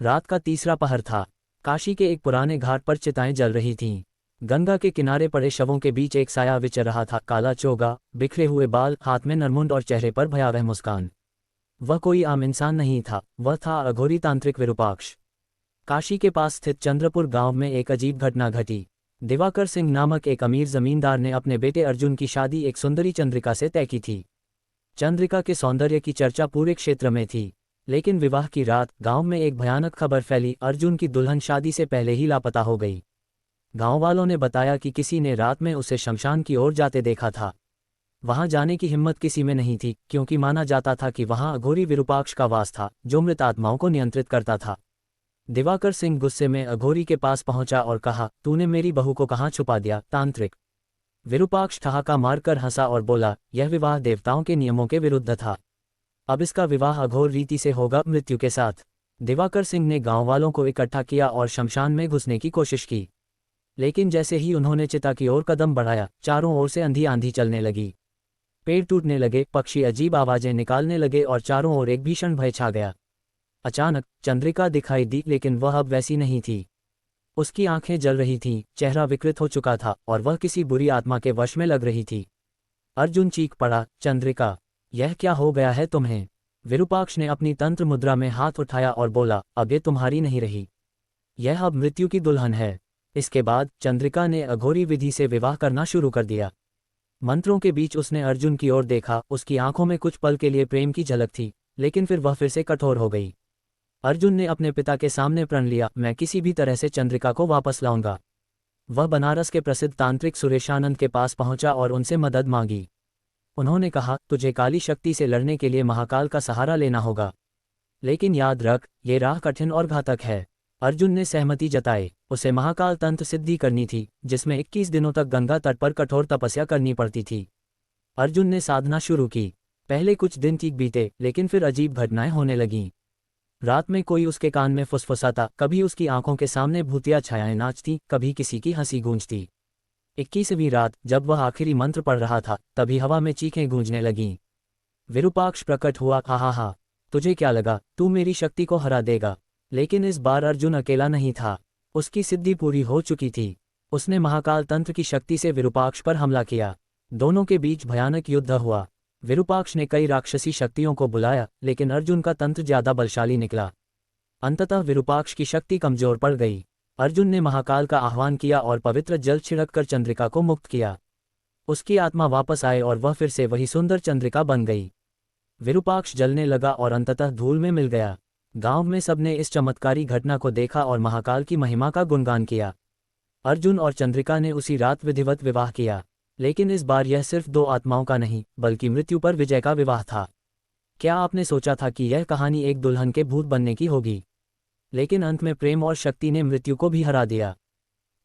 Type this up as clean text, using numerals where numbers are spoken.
रात का तीसरा पहर था। काशी के एक पुराने घाट पर चिताएं जल रही थीं। गंगा के किनारे पड़े शवों के बीच एक साया विचर रहा था, काला चोगा, बिखरे हुए बाल, हाथ में नरमुंड और चेहरे पर भयावह मुस्कान। वह कोई आम इंसान नहीं था, वह था अघोरी तांत्रिक विरूपाक्ष। काशी के पास स्थित चंद्रपुर गांव में एक अजीब घटना घटी। दिवाकर सिंह नामक एक अमीर जमींदार ने अपने बेटे अर्जुन की शादी एक सुंदरी चंद्रिका से तय की थी। चंद्रिका के सौंदर्य की चर्चा पूरे क्षेत्र में थी, लेकिन विवाह की रात गांव में एक भयानक खबर फैली, अर्जुन की दुल्हन शादी से पहले ही लापता हो गई। गांव वालों ने बताया कि किसी ने रात में उसे शमशान की ओर जाते देखा था। वहां जाने की हिम्मत किसी में नहीं थी, क्योंकि माना जाता था कि वहां अघोरी विरूपाक्ष का वास था, जो मृत आत्माओं को नियंत्रित करता था। दिवाकर सिंह गुस्से में अघोरी के पास पहुंचा और कहा, तूने मेरी बहू को कहाँ छुपा दिया, तांत्रिक। विरूपाक्ष ठहाका मारकर हंसा और बोला, यह विवाह देवताओं के नियमों के विरुद्ध था। अब इसका विवाह अघोर रीति से होगा, मृत्यु के साथ। दिवाकर सिंह ने गांव वालों को इकट्ठा किया और शमशान में घुसने की कोशिश की। लेकिन जैसे ही उन्होंने चिता की ओर कदम बढ़ाया, चारों ओर से अंधी आंधी चलने लगी। पेड़ टूटने लगे, पक्षी अजीब आवाजें निकालने लगे और चारों ओर एक भीषण भय छा गया। अचानक चंद्रिका दिखाई दी, लेकिन वह अब वैसी नहीं थी। उसकी आंखें जल रही थीं, चेहरा विकृत हो चुका था और वह किसी बुरी आत्मा के वश में लग रही थी। अर्जुन चीख पड़ा, चंद्रिका, यह क्या हो गया है तुम्हें? विरूपाक्ष ने अपनी तंत्र मुद्रा में हाथ उठाया और बोला, अब ये तुम्हारी नहीं रही, यह अब मृत्यु की दुल्हन है। इसके बाद चंद्रिका ने अघोरी विधि से विवाह करना शुरू कर दिया। मंत्रों के बीच उसने अर्जुन की ओर देखा, उसकी आंखों में कुछ पल के लिए प्रेम की झलक थी, लेकिन फिर वह फिर से कठोर हो गई। अर्जुन ने अपने पिता के सामने प्रण लिया, मैं किसी भी तरह से चंद्रिका को वापस लाऊंगा। वह बनारस के प्रसिद्ध तांत्रिक सुरेशानंद के पास पहुंचा और उनसे मदद मांगी। उन्होंने कहा, तुझे काली शक्ति से लड़ने के लिए महाकाल का सहारा लेना होगा, लेकिन याद रख, ये राह कठिन और घातक है। अर्जुन ने सहमति जताई। उसे महाकाल तंत्र सिद्धि करनी थी, जिसमें 21 दिनों तक गंगा तट पर कठोर तपस्या करनी पड़ती थी। अर्जुन ने साधना शुरू की। पहले कुछ दिन ठीक बीते, लेकिन फिर अजीब घटनाएं होने लगीं। रात में कोई उसके कान में फुसफुसाता, कभी उसकी आंखों के सामने भूतिया छायाएं नाचती, कभी किसी की हंसी गूंजती। 21वीं रात जब वह आखिरी मंत्र पढ़ रहा था, तभी हवा में चीखें गूंजने लगीं। विरूपाक्ष प्रकट हुआ, हा, तुझे क्या लगा, तू मेरी शक्ति को हरा देगा? लेकिन इस बार अर्जुन अकेला नहीं था। उसकी सिद्धि पूरी हो चुकी थी। उसने महाकाल तंत्र की शक्ति से विरूपाक्ष पर हमला किया। दोनों के बीच भयानक युद्ध हुआ। विरूपाक्ष ने कई राक्षसी शक्तियों को बुलाया, लेकिन अर्जुन का तंत्र ज्यादा बलशाली निकला। अंततः विरूपाक्ष की शक्ति कमजोर पड़ गई। अर्जुन ने महाकाल का आह्वान किया और पवित्र जल छिड़ककर चंद्रिका को मुक्त किया। उसकी आत्मा वापस आए और वह फिर से वही सुंदर चंद्रिका बन गई। विरूपाक्ष जलने लगा और अंततः धूल में मिल गया। गांव में सबने इस चमत्कारी घटना को देखा और महाकाल की महिमा का गुणगान किया। अर्जुन और चंद्रिका ने उसी रात विधिवत विवाह किया, लेकिन इस बार यह सिर्फ दो आत्माओं का नहीं, बल्कि मृत्यु पर विजय का विवाह था। क्या आपने सोचा था कि यह कहानी एक दुल्हन के भूत बनने की होगी? लेकिन अंत में प्रेम और शक्ति ने मृत्यु को भी हरा दिया।